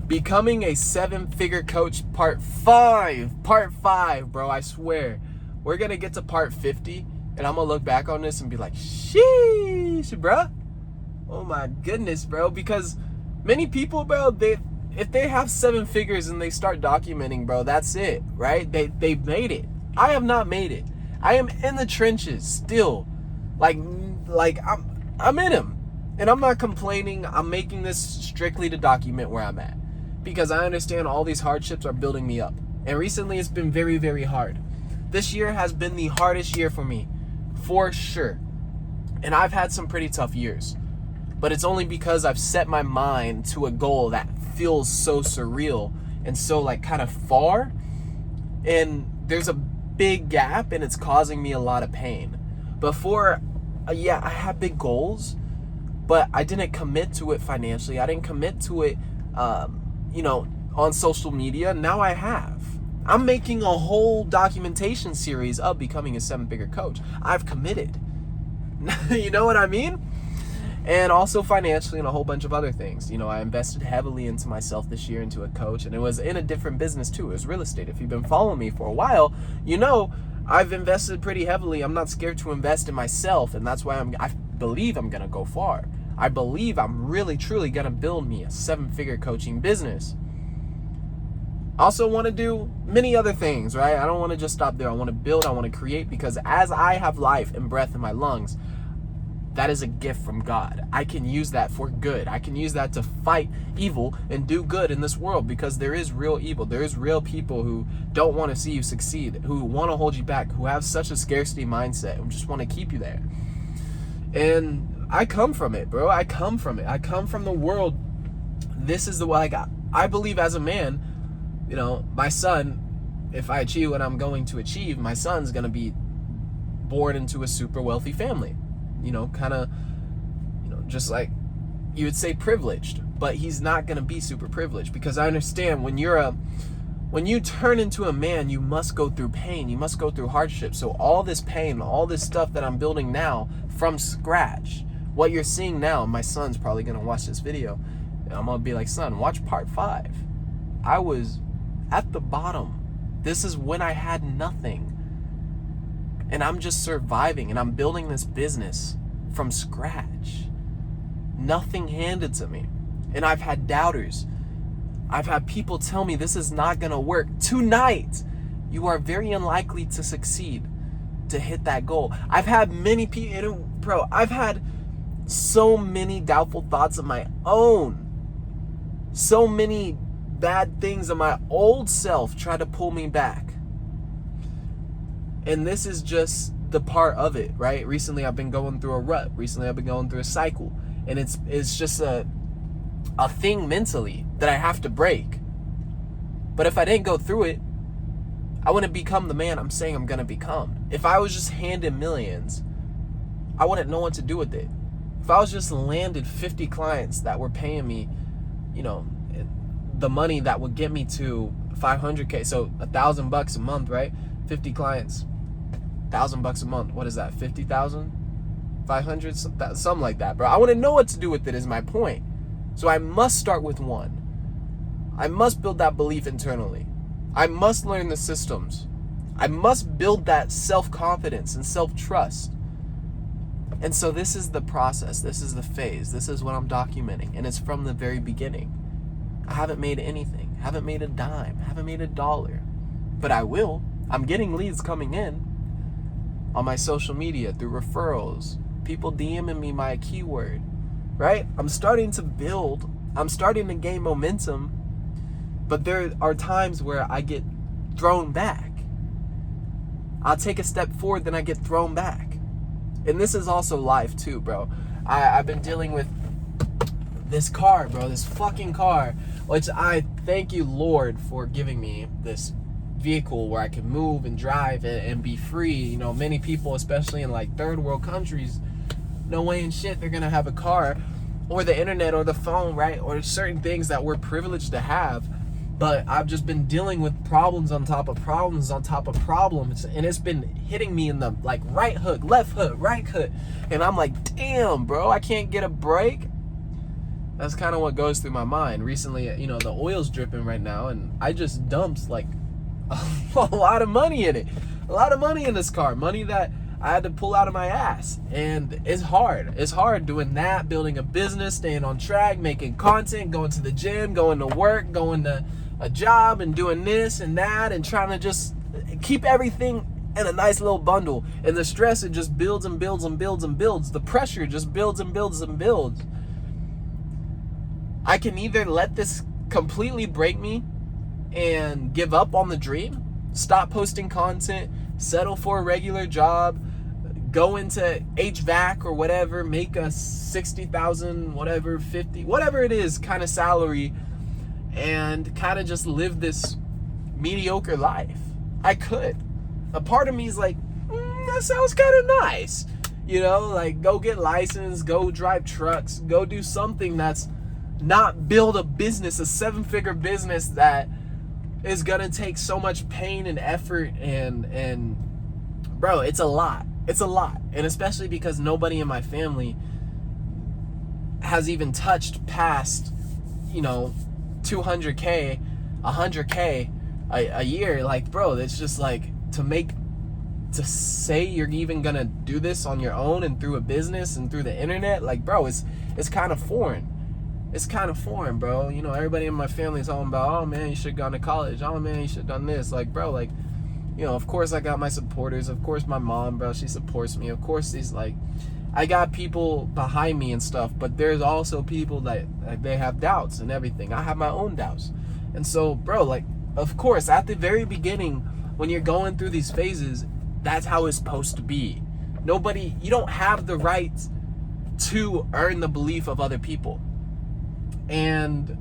Becoming a 7-figure coach, part 5, bro. I swear we're gonna get to part 50 and I'm gonna look back on this and be like, sheesh, bro. Oh my goodness, bro. Because many people, bro, if they have 7 figures and they start documenting, bro, that's it, right? They've made it. I have not made it. I am in the trenches still. Like I'm in them. And I'm not complaining. I'm making this strictly to document where I'm at, because I understand all these hardships are building me up. And recently it's been very, very hard. This year has been the hardest year for me, for sure. And I've had some pretty tough years. But it's only because I've set my mind to a goal that feels so surreal and so like kind of far. And there's a big gap and it's causing me a lot of pain. Before, yeah, I had big goals, but I didn't commit to it financially. I didn't commit to it, on social media. Now I have. I'm making a whole documentation series of becoming a 7-figure coach. I've committed. You know what I mean? And also financially and a whole bunch of other things. I invested heavily into myself this year, into a coach, and it was in a different business too. It was real estate. If you've been following me for a while, I've invested pretty heavily. I'm not scared to invest in myself, and that's why I believe I'm gonna go far. I believe I'm really, truly gonna build me a 7-figure coaching business. I also want to do many other things, right? I don't want to just stop there. I want to build, I want to create, because as I have life and breath in my lungs, that is a gift from God. I can use that for good. I can use that to fight evil and do good in this world, because there is real evil. There is real people who don't want to see you succeed, who want to hold you back, who have such a scarcity mindset and just want to keep you there. And I come from it, bro. I come from it. I come from the world. This is the way I got. I believe as a man, my son, if I achieve what I'm going to achieve, my son's going to be born into a super wealthy family. Just like you would say privileged, but he's not going to be super privileged, because I understand when you turn into a man, you must go through pain, you must go through hardship. So all this pain, all this stuff that I'm building now from scratch, what you're seeing now, my son's probably going to watch this video and I'm going to be like, son, watch part 5. I was at the bottom. This is when I had nothing. And I'm just surviving, and I'm building this business from scratch. Nothing handed to me. And I've had doubters. I've had people tell me this is not gonna work. Tonight, you are very unlikely to succeed, to hit that goal. I've had many people, I've had so many doubtful thoughts of my own. So many bad things of my old self try to pull me back. And this is just the part of it, right? Recently, I've been going through a rut. Recently, I've been going through a cycle. And it's just a thing mentally that I have to break. But if I didn't go through it, I wouldn't become the man I'm saying I'm going to become. If I was just handed millions, I wouldn't know what to do with it. If I was just landed 50 clients that were paying me, the money that would get me to $500K, so $1,000 a month, right? 50 clients, $1,000 a month. What is that? 50,000, 500, something like that, bro. I wouldn't know what to do with it, is my point. So I must start with one. I must build that belief internally. I must learn the systems. I must build that self-confidence and self-trust. And so this is the process. This is the phase. This is what I'm documenting. And it's from the very beginning. I haven't made anything. Haven't made a dime. Haven't made $1. But I will. I'm getting leads coming in on my social media through referrals. People DMing me my keyword, right? I'm starting to build. I'm starting to gain momentum. But there are times where I get thrown back. I'll take a step forward, then I get thrown back. And this is also life too, bro. I've been dealing with this car, bro, this fucking car, which I thank you, Lord, for giving me this vehicle where I can move and drive and be free. Many people, especially in like third world countries, no way in shit they're gonna have a car or the internet or the phone, right? Or certain things that we're privileged to have. But I've just been dealing with problems on top of problems on top of problems, and it's been hitting me in the like right hook, left hook, right hook, and I'm like, damn, bro, I can't get a break. That's kind of what goes through my mind. Recently, you know, the oil's dripping right now, and I just dumped like a lot of money in it. A lot of money in this car. Money that I had to pull out of my ass. And it's hard. It's hard doing that, building a business, staying on track, making content, going to the gym, going to work, going to a job, and doing this and that, and trying to just keep everything in a nice little bundle. And the stress, it just builds and builds and builds and builds. The pressure just builds and builds and builds. I can either let this completely break me and give up on the dream, stop posting content, settle for a regular job, go into HVAC or whatever, make a 60,000, whatever, 50, whatever it is kind of salary, and kind of just live this mediocre life. I could. A part of me is like, that sounds kind of nice. You know, like go get licensed, go drive trucks, go do something that's not build a business, a 7-figure business that is gonna take so much pain and effort and bro, it's a lot. It's a lot. And especially because nobody in my family has even touched past, you know, 200K, 100K a year. Like, bro, it's just like to say you're even gonna do this on your own and through a business and through the internet, like, bro, it's kind of foreign. It's kind of foreign, bro. You know, everybody in my family is talking about, oh man, you should have gone to college. Oh man, you should have done this. Like, bro, like, you know, of course I got my supporters. Of course my mom, bro, she supports me. Of course these, like, I got people behind me and stuff, but there's also people that like, they have doubts and everything. I have my own doubts. And so, bro, like, of course, at the very beginning, when you're going through these phases, that's how it's supposed to be. You don't have the right to earn the belief of other people. And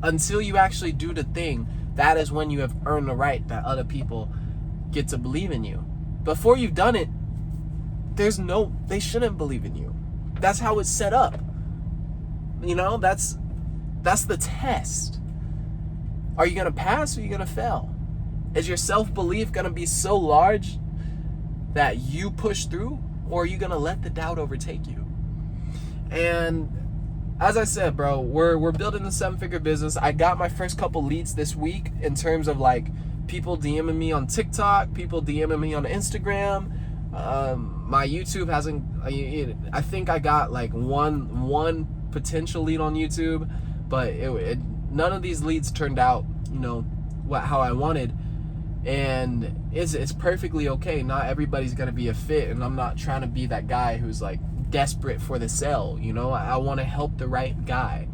until you actually do the thing, that is when you have earned the right that other people get to believe in you. Before you've done it, they shouldn't believe in you. That's how it's set up. You know, that's the test. Are you gonna pass or are you gonna fail? Is your self-belief gonna be so large that you push through, or are you gonna let the doubt overtake you? And as I said, bro, we're building a 7-figure business. I got my first couple leads this week in terms of like people DMing me on TikTok, people DMing me on Instagram. My YouTube hasn't. I think I got like one potential lead on YouTube, but none of these leads turned out, you know, how I wanted. And it's perfectly okay. Not everybody's gonna be a fit, and I'm not trying to be that guy who's like desperate for the sale. You know, I want to help the right guy,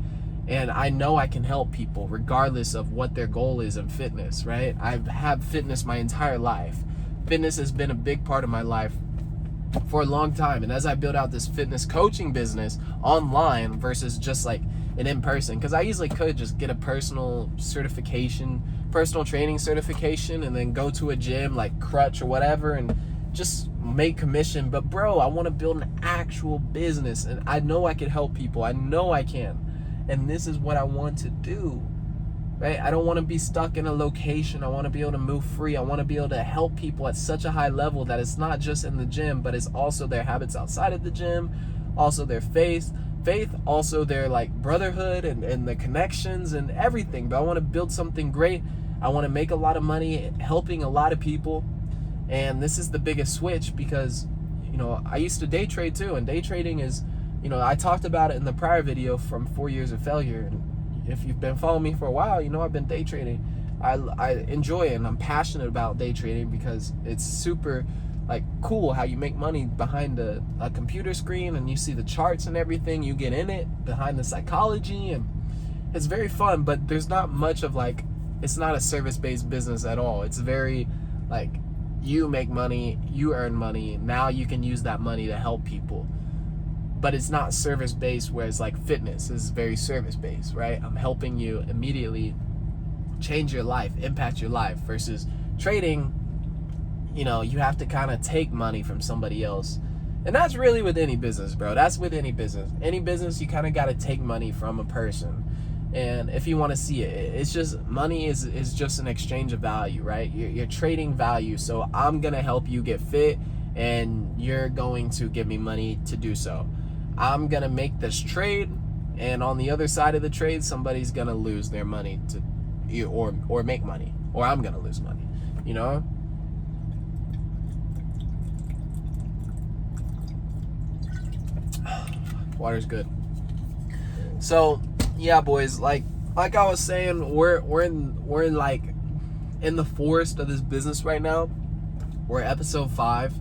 and I know I can help people regardless of what their goal is in fitness, right? I've had fitness my entire life. Fitness has been a big part of my life for a long time, and as I build out this fitness coaching business online versus just like an in-person, because I easily could just get a personal training certification, and then go to a gym like Crutch or whatever and just make commission. But bro, I want to build an actual business, and I know I can help people. I know I can, and this is what I want to do, right? I don't want to be stuck in a location. I want to be able to move free. I want to be able to help people at such a high level that it's not just in the gym, but it's also their habits outside of the gym, also their faith, also their like brotherhood and the connections and everything. But I want to build something great. I want to make a lot of money helping a lot of people. And this is the biggest switch because, you know, I used to day trade too, and day trading is, you know, I talked about it in the prior video from 4 years of failure. And if you've been following me for a while, you know I've been day trading. I enjoy it, and I'm passionate about day trading because it's super like cool how you make money behind a computer screen, and you see the charts and everything. You get in it behind the psychology, and it's very fun. But there's not much of like, it's not a service-based business at all. It's very like, you make money, you earn money, now you can use that money to help people. But it's not service-based, whereas like fitness is very service-based, right? I'm helping you immediately change your life, impact your life, versus trading, you know, you have to kind of take money from somebody else. And that's really with any business, bro. That's with any business. Any business, you kind of got to take money from a person. And if you want to see it, it's just money is just an exchange of value, right? You're trading value. So I'm going to help you get fit, and you're going to give me money to do so. I'm going to make this trade, And on the other side of the trade, somebody's gonna lose their money or make money, or I'm gonna lose money, you know? Water's good. So yeah, boys, like I was saying, we're in like in the forest of this business right now. We're episode 5.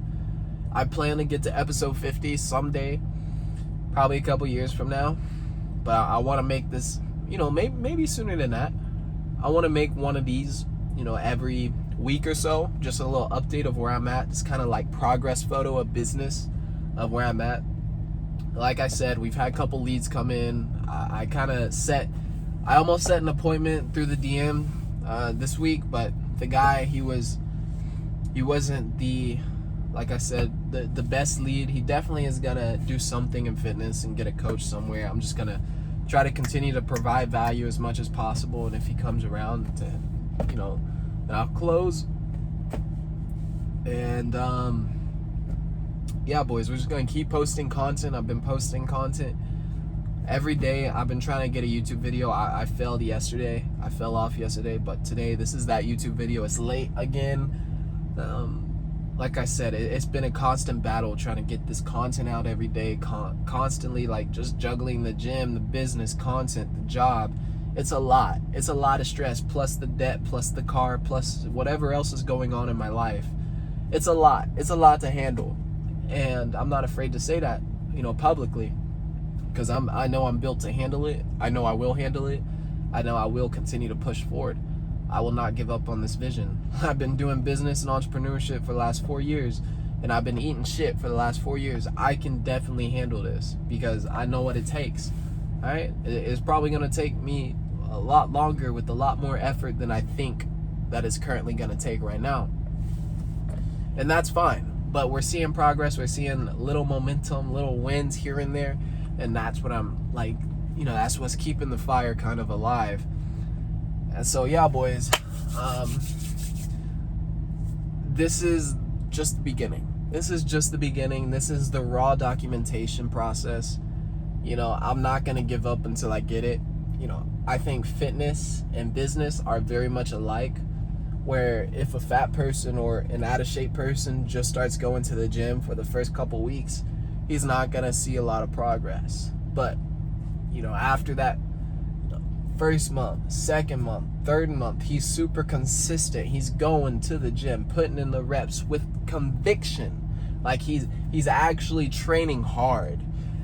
I plan to get to episode 50 someday, probably a couple years from now. But I want to make this, maybe sooner than that. I want to make one of these, every week or so, just a little update of where I'm at. It's kind of like progress photo of business of where I'm at. Like I said, we've had a couple leads come in. I almost set an appointment through the DM this week, but the guy, he wasn't the, like I said, the best lead. He definitely is gonna do something in fitness and get a coach somewhere. I'm just gonna try to continue to provide value as much as possible, and if he comes around to, then I'll close. And yeah, boys, we're just gonna keep posting content. I've been posting content every day. I've been trying to get a YouTube video. I failed yesterday. I fell off yesterday, but today, this is that YouTube video. It's late again. Like I said, it's been a constant battle trying to get this content out every day, constantly, like just juggling the gym, the business, content, the job. It's a lot of stress, plus the debt, plus the car, plus whatever else is going on in my life. It's a lot to handle, and I'm not afraid to say that, publicly, because I know I'm built to handle it. I know I will handle it. I know I will continue to push forward. I will not give up on this vision. I've been doing business and entrepreneurship for the last 4 years, and I've been eating shit for the last 4 years. I can definitely handle this because I know what it takes. All right? It's probably going to take me a lot longer with a lot more effort than I think that it's currently going to take right now. And that's fine. But we're seeing progress. We're seeing little momentum, little wins here and there. And that's what I'm like, that's what's keeping the fire kind of alive. And so, yeah, boys, this is just the beginning. This is just the beginning. This is the raw documentation process. I'm not going to give up until I get it. I think fitness and business are very much alike, where if a fat person or an out of shape person just starts going to the gym for the first couple weeks, he's not going to see a lot of progress. But, after that, first month, second month, third month, he's super consistent. He's going to the gym, putting in the reps with conviction. Like he's actually training hard.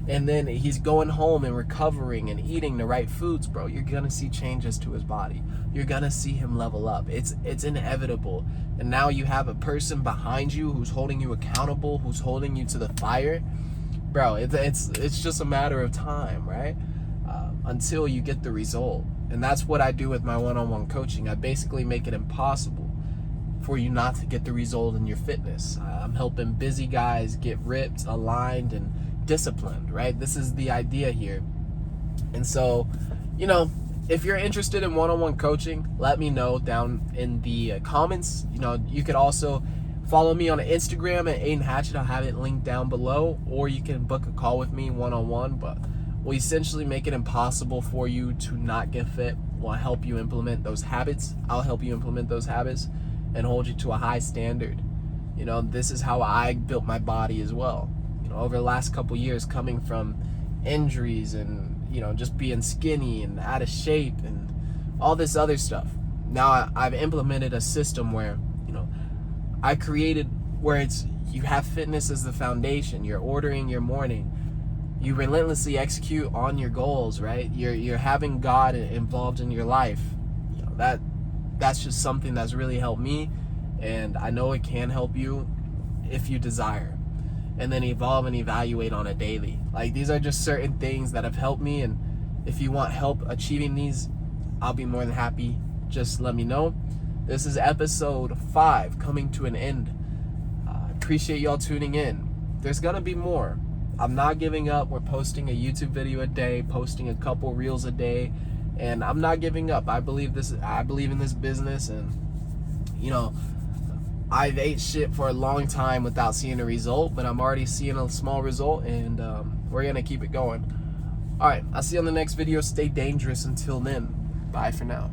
And then he's going home and recovering and eating the right foods, bro. You're going to see changes to his body. You're going to see him level up. It's inevitable. And now you have a person behind you who's holding you accountable, who's holding you to the fire. Bro, it's just a matter of time, right? Until you get the result. And that's what I do with my one-on-one coaching. I basically make it impossible for you not to get the result in your fitness. I'm helping busy guys get ripped, aligned, and disciplined, right? This is the idea here. And so, if you're interested in one-on-one coaching, let me know down in the comments. You could also follow me on Instagram at Aiden Hatchett. I'll have it linked down below, or you can book a call with me one-on-one. But we'll essentially make it impossible for you to not get fit. We'll help you implement those habits. I'll help you implement those habits and hold you to a high standard. This is how I built my body as well. Over the last couple years, coming from injuries and, just being skinny and out of shape and all this other stuff. Now I've implemented a system where, I created where you have fitness as the foundation. You're ordering your morning. You relentlessly execute on your goals, right? You're having God involved in your life. That's just something that's really helped me, and I know it can help you if you desire. And then evolve and evaluate on a daily. Like, these are just certain things that have helped me, and if you want help achieving these, I'll be more than happy. Just let me know. This is episode 5 coming to an end. Appreciate y'all tuning in. There's gonna be more. I'm not giving up. We're posting a YouTube video a day, posting a couple reels a day, and I'm not giving up. I believe in this business, and I've ate shit for a long time without seeing a result, but I'm already seeing a small result, and we're gonna keep it going. All right, I'll see you on the next video. Stay dangerous until then. Bye for now.